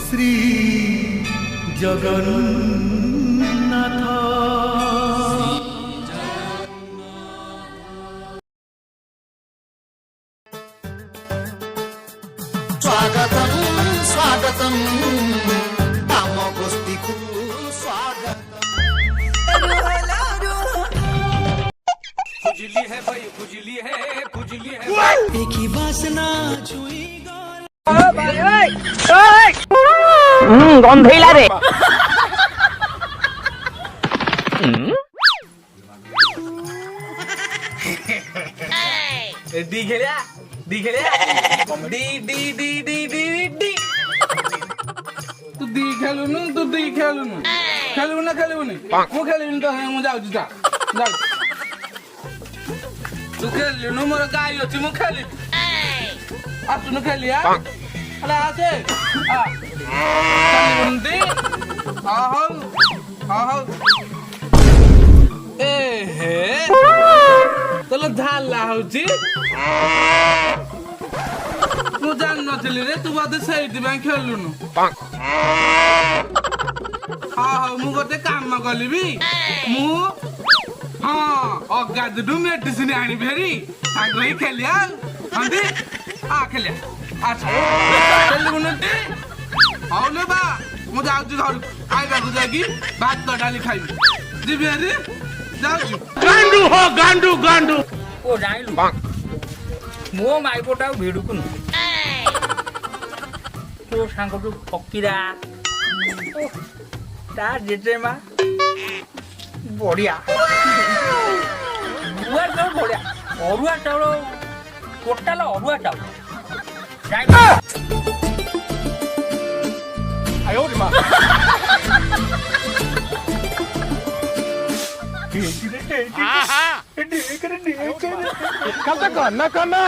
শ্রী জগন্নাথ। স্বাগতম স্বাগতম আম গোষ্ঠীকু স্বাগতম। खुजली है भाई, खुजली है, खुजली है। एक ही बासना छुई गल গন্ধইলা রে डी खेलिया डी खेलिया डी डी डी डी डी डी तू दी खेलुनु तू दी खेलुनु खेलुनु ना खेलुनु मु खेलिनु तो मु जाउछु जा जा तू खेलुनु मोर गाई अछि मु खेलि आ तू न खेलिया अरे आसे आ खेलुनु हां ए हे तोला झाला होची ମୁଁ ଜାଣିନଥିଲି ରେ ତୁ ବୋଧେ ସେଇଥିପାଇଁ ଖେଳୁନୁ। ହଉ ମୁଁ ଗୋଟେ କାମ କଲିବି ମୁଁ ଅଗାଧୁଠୁ ମେଡିସିନ ଆଣିବି ହେରି ସାଙ୍ଗ ହେଇ ଖେଳିଆ ହନ୍ତି ଖେଳିଆ ଖେଳିବୁନି ହଉ ଲେ ବା ମୁଁ ଯାଉଛି ଘରକୁ ଖାଇବାକୁ ଯାଇକି ଭାତ ଡାଲି ଖାଇବି ଯିବି ହେରି ଯାଉଛି। ଗାଣ୍ଡୁ ହୋ ଗାଣ୍ଡୁ ଗାଣ୍ଡୁ ओ जाइलु मो माई पोटा भिडुकुनु तो सांग तो फकीरा ता जेजेमा बढ़िया बुआ तो बढ़िया अरुआ चाउल टोटाल अरुआ चाउल आयो रे मां कता करना करना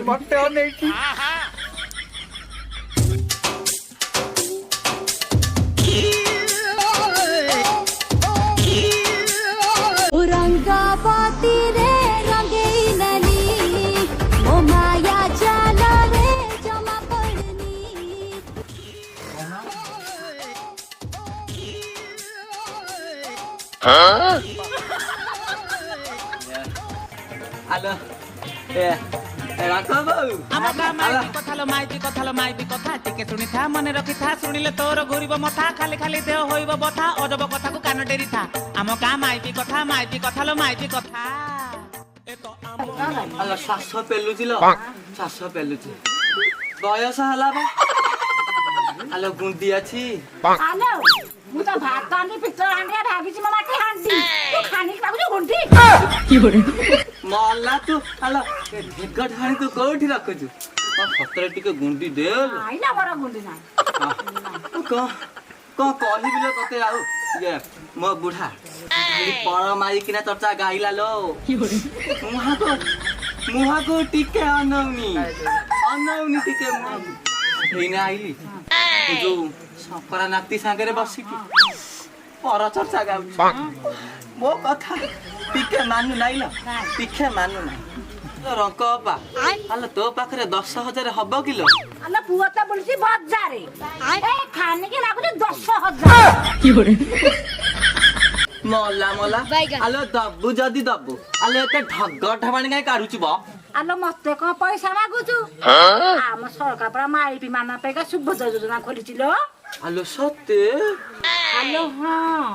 मटे नहीं की रंगाबाती रे रंगई नली ओ माया जाला रे जमा पड़नी। हेलो ए राखो बाबू माइती कथा टिके शुणी था मन रखी था शुणिले तोर घूरब मथा खाली खाली देह होइब बथा अजब कथा को कान डेरी था आम का माइती कथा लो माइती कथा हेलो श्वास पेलुची लो श्वास पेलुची बयस हला बा हेलो गुंदी अछि आलो मु तो भात आनी पिक्चर आंडिया भागिची म माटी हांडी तू खानी काबु गुंडी मल्ला तू हेलो ढेग ढाणी तू कोठी रखजु सतरे टिके गुंडी दे आइना बरा गुंडी ना को कहिबिलो तते आउ ये मो बुढा पर माई किना चर्चा गाइला लो मुहा को टिके अनौनी टिके हेना आइली जो सकरा नाती सांगरे बसिकी पर चर्चा गाउ मो कथा टिके मानु नाइ ल टिके मानु नाइ रंक बा आलो तो पाखरे 10,000 हबो किलो आलो पुआता बोलसी बजारे ए खानी के लागु 10,000 मल्ला आलो दब्बु जदी दब्बु आलो एते ढग ढबाणी काई काढुची बा आलो मते को पैसा मागुछु आम सरकार पर माइपी माना पेगा शुभ योजना खोलिचिलो आलो सत्य आलो हां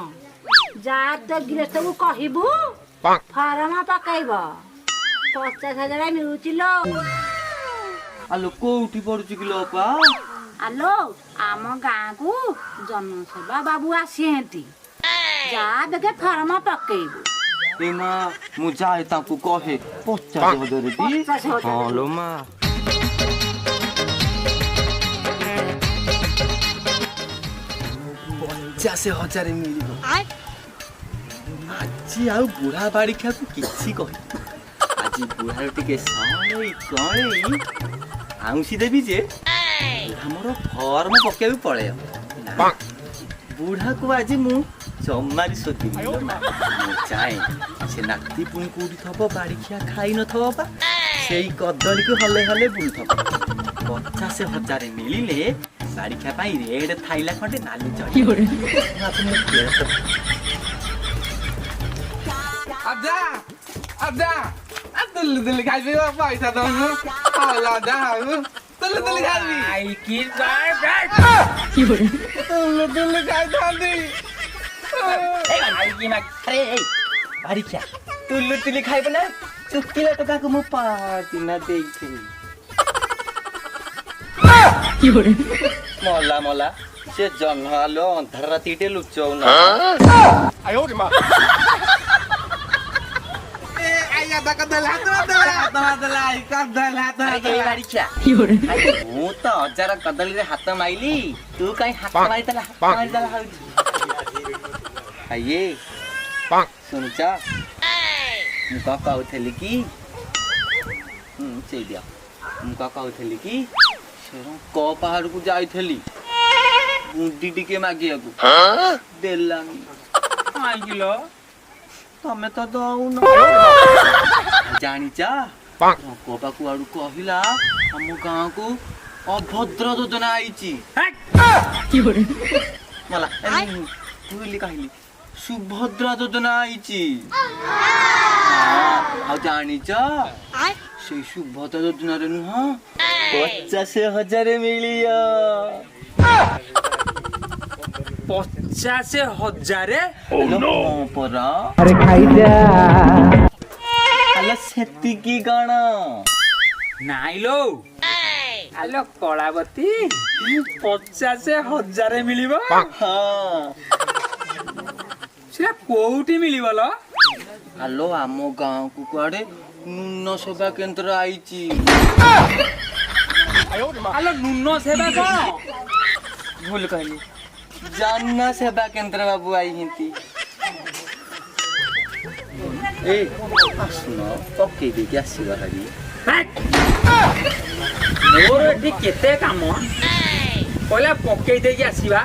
जा त गिरस्त को कहिबु फार्म पकाइब 50,000 मिलुचिलो आलो कोउठी पडुची किलो पा आलो आम गाँ को जनसेवा बाबू आसी हेंती जा देखे फार्म पकेइबु एमा मु जाए ताकू कहे 50,000 दी हां लो मा 50,000 मिलिबो आज आउ बुढ़ा बाड़ी खा किछि कहि आज बुढ़ा टिके सई कई आउसी देबी जे हमर फॉर्म पकेबी पड़े बुढ़ा को आज मु जमारी सोती चाहे से नाती पुणी कौटी थब बाड़ी खिया खाई न थब ସେଇ କଦଳୀକୁ ହଲେ ହଲେ ବୁଲୁଥବ 50,000 ମିଳିଲେ ବାରିକ୍ଷା ପାଇଁ ରେଡ୍ ଥାଇଲା ଖଣ୍ଡେ ନାଲି ଚଢି ଆଦା ଆଦା ତୁଲି ତୁଲି ଖାଇବି ପଇସା ଦଉନୁ ହଲା ଆଦା ହଉ ତୁଲି ତୁଲି ଖାଇବି ତୁଲି ତୁଲି ଖାଇଥାନ୍ତି ବାରିକ୍ଷା ତୁଲୁ ତୁଲି ଖାଇବ ନା ଶୁଖିଲା ଟଙ୍କାକୁ ମୁଁ ପାଟିନା ଦେଇଥିଲି ମଲା ମଲା ସେ ଜହ୍ନ ଆଲୋ ଅନ୍ଧାର ରାତି ଟିକେ ଲୁଚଉନା ମୁଁ ତ ଅଜାର କଦଳୀରେ ହାତ ମାଇଲି ତୁ କାଇଁ ହାତ ମାରିଦେଲା ହଉଛି ଆଇଏ ଶୁଣୁଛ ମୁଁ କଣ କହୁଥିଲି କି ସେଇ ଦିଅ ମୁଁ କଣ କହୁଥିଲି କି କ ପାହାଡକୁ ଯାଇଥିଲି ବୁନ୍ଦି ଟିକେ ମାଗିବାକୁ ଦେଲାନି କାହିଁକିଲ ତମେ ତ ଦଉନ ଜାଣିଛ କବା କୁଆଡୁ କହିଲା ଆମ ଗାଁକୁ ଅଭଦ୍ର ଯୋଜନା ଆଇଛି ମଲା କହିଲି କହିଲି ସୁଭଦ୍ରା ଯୋଜନା ଆଇଛି ଆଉ ଜାଣିଛ ସେଇ ସୁଭଦ୍ରା ଯୋଜନାରେ ନୁହଁ 50,000 ମିଳିବ 50,000 ପରା अरे खाइजा ହେଲେ ସେତିକି କଣ ନାଇଲୋ ଆଲୋ କଳାବତୀ 50,000 ମିଳିବ ହଁ ସେଟା କୋଉଠି ମିଳିବ ଲୋ ହାଲୋ ଆମ ଗାଁକୁ କୁଆଡେ ନୂନ ସେବା କେନ୍ଦ୍ର ଆଇଛି ଆଲୋ ନୁନ ସେବା କଣ ଭୁଲ କହିଲି ଜନ ସେବା କେନ୍ଦ୍ର ବାବୁ ଆଇଛନ୍ତି ଏ ଆସୁନ ପକେଇ ଦେଇକି ଆସିବା ଭାରି ମୋର ଏଠି କେତେ କାମ କହିଲା ପକେଇ ଦେଇକି ଆସିବା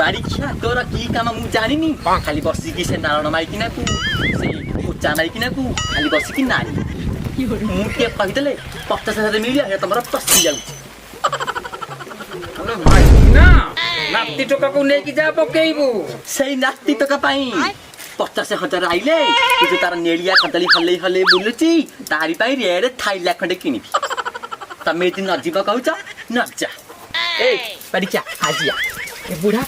ବାରିକ୍ଷା ତୋର କି କାମ ମୁଁ ଜାଣିନି ଖାଲି ବସିକି ସେ ନାରଣ ମାଇକିନାକୁ ସେଇ ଉଚ୍ଚା ମାଇକିନାକୁ ଖାଲି ବସିକି ନାରୀ ମୁଁ ଟିକେ କହିଦେଲେ 50,000 ମିଳିଲା ସେ ତମର ପଶି ଯାଉଛି ନା ନାତି ଟୋକାକୁ ନେଇକି ଯା ପକେଇବୁ ସେଇ ନାତି ଟଙ୍କା ପାଇଁ 50,000 ଆଇଲେ କିନ୍ତୁ ତାର ନେଳିଆ କଦଳୀ ହଲେଇ ହଲେଇ ବୁଲୁଛି ତାରି ପାଇଁ ରେଡ୍ ଥାଇଲା ଖଣ୍ଡେ କିଣିବି ତମେ ଯଦି ନ ଯିବ କହୁଛ ନ ଯା ଏ ବାରିକ୍ଷା ଆଜିଆ ଏ ବୁଢା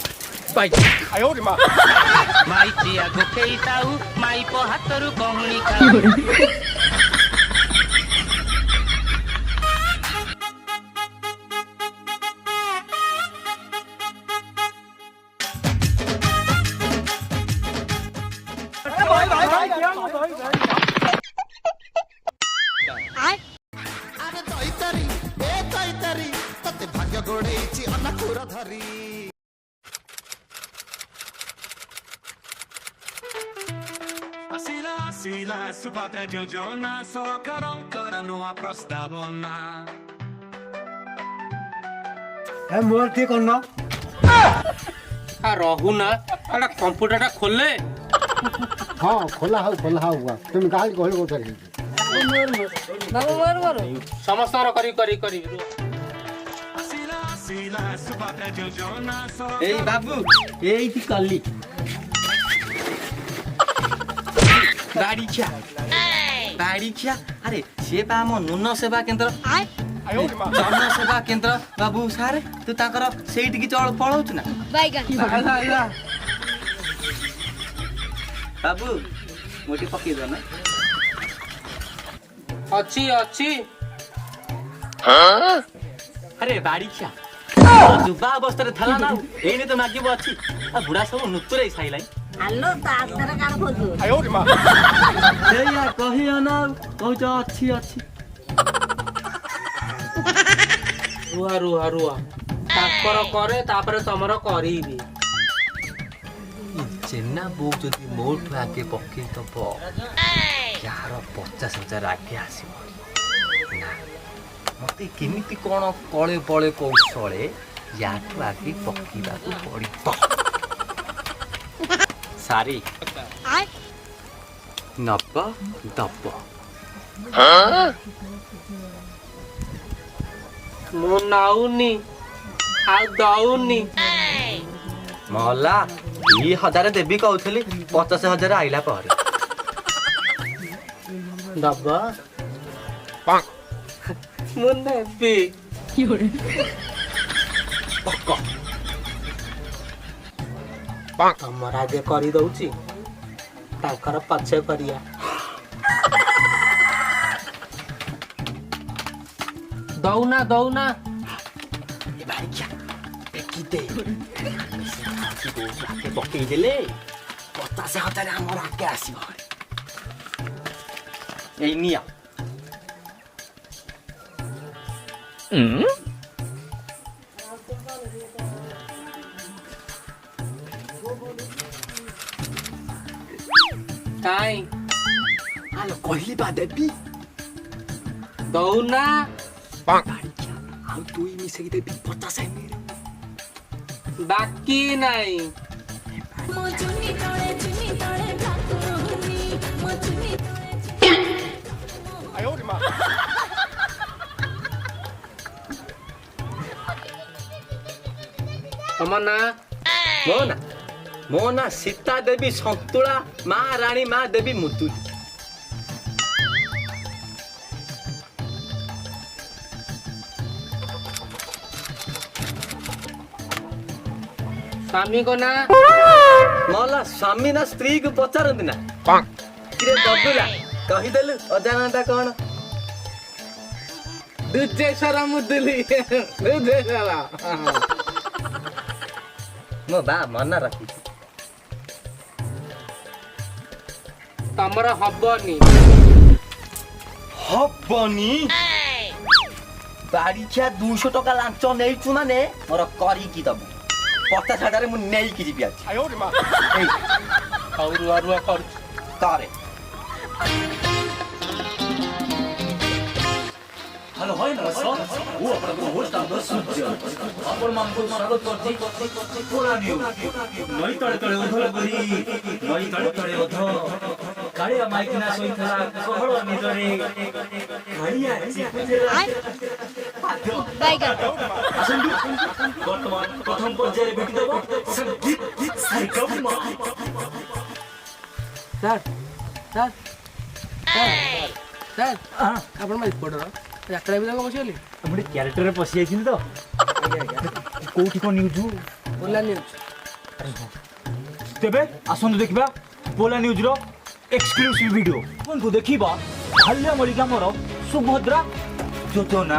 ମାଇପି ଆଗ କେଇଟାଉ ମାଇପ ହାତରୁ କହୁଣି ଖାଉ ଆରେ ଦଇତାରି ଏ ଦଇତାରି ତତେ ଭାଗ୍ୟ ଗୋଡେଇଛି ଅନାଖୁର ଧରି Asila, asila, subate jojona, sokaron karano aprostabona. मोर ठीक करना रहू ना अरे कंप्यूटर खोले हाँ खोला हुआ तुम गाली कहल को चली समस्त करी Asila, asila, subate jojona, ଏଇ ବାବୁ ଏଇଠି କଲି ବାରିକ୍ଷା ଆରେ ସିଏ ବା ଆମ ନୂନ ସେବା କେନ୍ଦ୍ର ଜନ ସେବା କେନ୍ଦ୍ର ବାବୁ ସାର୍ ତୁ ତାଙ୍କର ସେଇଠିକି ପଳଉଛୁ ନା ବାବୁ ମୁଁ ଟିକେ ପକେଇଦ ନା ଅଛି ଆରେ ବାରିକ୍ଷା ଯୁବା ଅବସ୍ଥାରେ ଥିଲା ନା ଏଇନେ ତ ମାଗିବ ଅଛି ଆଉ ବୁଢା ସବୁ ନୁତୁରେଇ ସାଇଲାଣି ଆଲୋ ତା ହାତରେ କାହାର ଖୋଜୁ ସେଇଆ କହିଅ ନା କହୁଛ ଅଛି ରୁଆ ତାଙ୍କର କରେ ତାପରେ ତମର କରିବି ଚେନା ବୋଉ ଯଦି ମୋଠୁ ଆଗେ ପକେଇ ଦବ ଯାହାର 50,000 ଆଗେ ଆସିବ ନା ମତେ କେମିତି କଣ କଳେ ବଳେ କୌଶଳେ ୟାଠୁ ଆଗେ ପକେଇବାକୁ ପଡିବ ସାରି ନବ ଦବ ମୁଁ ନାଉନି ଆଉ ଦଉନି ମଲା 2000 ଦେବି କହୁଥିଲି 50,000 ଆଇଲା ପରେ ଦବ ମୁଁ ନେବି ତମର ଆଗେ କରିଦଉଛି ତାଙ୍କର ପଛେ କରିବା ଦଉନା ଦଉନା ପକେଇଦେଲେ 50,000 ଆମର ଆଗେ ଆସିବ ଏଇ ନିଆ କାଇଁ ଆଲୋ କହିଲି ବା ଦେବି ଦଉନା ଆଉ ଦୁଇ ମିଶେଇ ଦେବି 50,000 ବାକି ନାହିଁ ତମ ନା ମୋ ନା ସୀତା ଦେବୀ ସନ୍ତୁଳା ମା ରାଣୀ ମା ଦେବୀ ମୁଦୁଲି ସ୍ୱାମୀ କ ନା ମଲା ସ୍ୱାମୀ ନା ସ୍ତ୍ରୀ କୁ ପଚାରନ୍ତି ନା କିରେ ଦବୁଲା କହିଦେଲୁ ଅଜାଣତା କଣ ଦୁଜେଶ୍ୱର ମୁଦୁଲି ଦୁଜେଶ୍ୱର ମୋ ବା ମନ ରଖିଛି ତମର ହବନି ବାଡ଼ିଖିଆ 200 ଟଙ୍କା ଲାଞ୍ଚ ନେଇଛୁ ମାନେ ମୋର କରିକି ଦବୁ 50,000 ମୁଁ ନେଇକି ଯିବି ଆଜି ରୁଆ ରୁଆ କରୁଛି କରେ ହ୍ୟାଲୋ ଭାଇ ନମସ୍କାର ମୁଁ ଆପଣଙ୍କ ହୋଷ୍ଟ ଆପଣମାନଙ୍କୁ ସ୍ୱାଗତ କରୁଛି ପୁରା ନଈ ତଳେ ତଳେ ଓଧ କରି ନଈ ତଳେ ତଳେ ଓଧ କାଳିଆ ମାଇକିନା ଶୋଇଥିଲା କହଳ ନିଦରେ କାଳିଆ ଆସନ୍ତୁ ବର୍ତ୍ତମାନ ପ୍ରଥମ ପର୍ଯ୍ୟାୟରେ ଭେଟିଦେବ ସାର୍ ଆପଣ ରିପୋର୍ଟର ଯାତ୍ରା ବି ତାଙ୍କ ବସିଗଲି ମୁଁ ଟିକେ କ୍ୟାରେକ୍ଟରରେ ପଶି ଯାଇଥିଲି ତ କୋଉଠି କ'ଣ ନ୍ୟୁଜ୍ ଓଲା ନ୍ୟୁଜ୍ ତେବେ ଆସନ୍ତୁ ଦେଖିବା ପୋଲା ନ୍ୟୁଜ୍ର ଏକ୍ସକ୍ଲୁସିଭ୍ ଭିଡ଼ିଓ ଆପଣଙ୍କୁ ଦେଖିବା ଭାଲ୍ୟା ମଳିକାମର ସୁଭଦ୍ରା ଯୋଜନା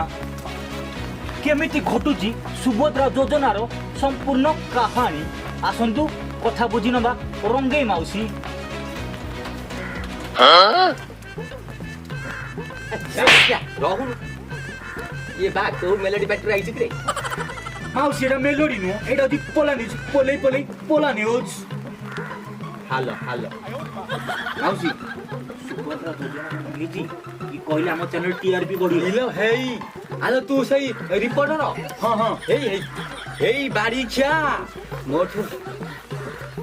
କେମିତି ଘଟୁଛି ସୁଭଦ୍ରା ଯୋଜନାର ସମ୍ପୂର୍ଣ୍ଣ କାହାଣୀ ଆସନ୍ତୁ କଥା ବୁଝି ନେବା ରଙ୍ଗେଇ ମାଉସୀ ରହୁନ ଇଏ ବା କୋଉ ମେଲୋଡି ପାର୍ଟିରୁ ଆଇଛି କିରେ ମାଉସୀ ଏଇଟା ମେଲୋଡି ନୁହଁ ଏଇଟା ହଉଛି ପୋଲା ନ୍ୟୁଜ୍ ପୋଲେଇ ପୋଲେଇ ପୋଲା ନ୍ୟୁଜ୍ ହାଲୋ ମାଉସୀ ସୁଭଦ୍ରା ଯୋଜନା କହିଛି କି କହିଲେ ଆମ ଚ୍ୟାନେଲ TRP ବଢିବ ହେଇ ଆଲୋ ତୁ ସେଇ ରିପୋର୍ଟର ହଁ ଏଇ ବାଡ଼ିଖିଆ ମୋଠୁ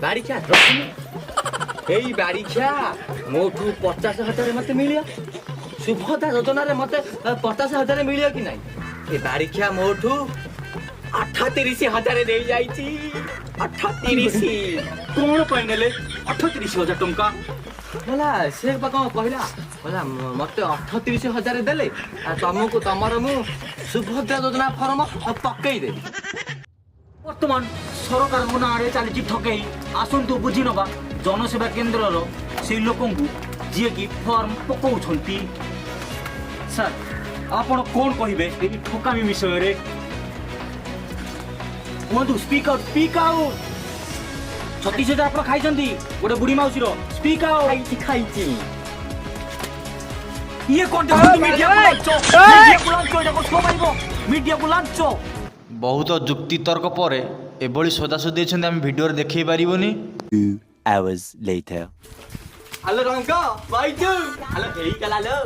ବାଡ଼ିଖିଆ ଏଇ ବାଡ଼ିଖିଆ ମୋଠୁ 50,000 ମତେ ମିଳିବ ସୁଭଦ୍ରା ଯୋଜନାରେ ମତେ 50,000 ମିଳିବ କି ନାହିଁ ଏ ବାଡ଼ିଖିଆ ମୋଠୁ 38,000 ଦେଇ ଯାଇଛି 38 କଣ ପାଇଁ ନେଲେ 38,000 ଟଙ୍କା ହେଲା ସେ ବା କଣ କହିଲା ମତେ 38,000 ଦେଲେ ତମକୁ ତମର ମୁଁ ସୁଭଦ୍ରା ଯୋଜନା ଫର୍ମ ପକେଇଦେବି ବର୍ତ୍ତମାନ ସରକାରଙ୍କ ନାଁରେ ଚାଲିଛି ଠକେଇ ଆସନ୍ତୁ ବୁଝି ନେବା ଜନସେବା କେନ୍ଦ୍ରର ସେଇ ଲୋକଙ୍କୁ ଯିଏକି ଫର୍ମ ପକାଉଛନ୍ତି ସାର୍ ଆପଣ କ'ଣ କହିବେ ଏଇ ଠକାମି ବିଷୟରେ କୁହନ୍ତୁ ସ୍ପିକ୍ ଆଉଟ୍ 36,000 ଆପଣ ଖାଇଛନ୍ତି ଗୋଟେ ବୁଢ଼ୀ ମାଉସୀର ସ୍ପିକ୍ ଆଉଟ୍ ଖାଇଛି ଇଏ କ'ଣ ମିଡିଆକୁ ଲାଞ୍ଚ ବହୁତ ଯୁକ୍ତି ତର୍କ ପରେ ଏଭଳି ସଦାସଦି ଦେଇଛନ୍ତି ଆମେ ଭିଡ଼ିଓରେ ଦେଖେଇ ପାରିବୁନି ହ୍ୟାଲୋ ରଙ୍ଗ ଭାଇଛୁ ହ୍ୟାଲୋ ହେଇଗଲା ଲୋ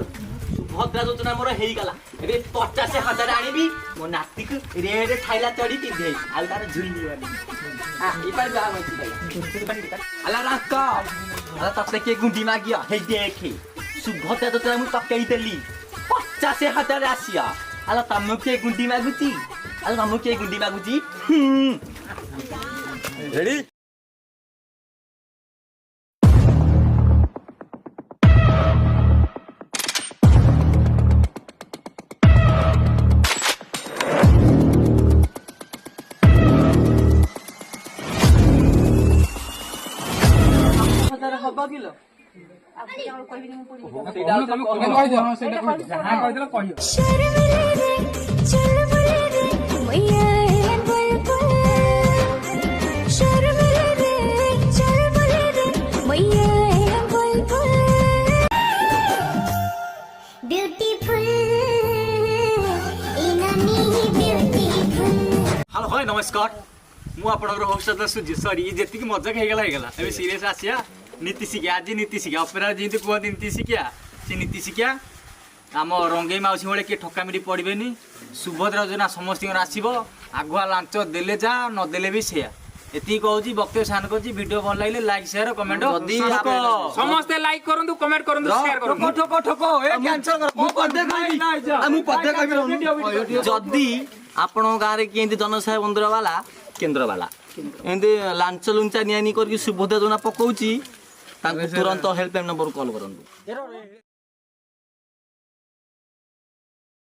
ସୁଭଦ୍ରା ଯୋଜନା ମୋର ହେଇଗଲା ଏବେ 50,000 ଆଣିବି ମୋ ନାତିକୁ ରେଡ୍ ଥାଇଲା ଚଢି ପିନ୍ଧେଇ ଆଉ ତାର ଝୁଲିବନି ହ୍ୟାଲୋ ରଙ୍ଗ ତତେ କିଏ ଗୁଣ୍ଡି ମାଗିବ ହେଇ ଦେଖେ ସୁଭଦ୍ରା ଯୋଜନା ମୁଁ ପକେଇଦେଲି 50,000 ଆସିଆ ଆଲ ତମକୁ କିଏ ଗୁଣ୍ଡି ମାଗୁଛି ଆଲ ତମକୁ କିଏ ଗୁଣ୍ଡି ମାଗୁଛି ରେଡି ହବ କିଲୋ हेलो हाय नमस्कार मु आपनकर होस्ट सुजी सॉरी ये जेतिक मजाक हेगला एबे सीरियस आसिया नीति शिक्षा आज नीति शिक्षा अपेरा जेंति कहते नीति शिक्षा से नीति शिक्षा आम रंगई माउसी भाई किए ठकामी पड़ेनि सुभद्रा योजना समस्त आसब आगुआ लांच देले जा नदेले भी से एति कहूँ वक्तव्य सान कर वीडियो भल लगे लाइक शेयर कमेंट समस्ते लाइक करंतु कमेंट करंतु शेयर करंतु ठको ठको ए कैंसल कर जदी आपण गाँव में किए जनसेवा बंधुर वाला केन्द्र वाला एमती लांच लुंचा निया करके सुभद्रा योजना पकाउची तुरंत हेल्पलाइन नंबर कॉल करंतु।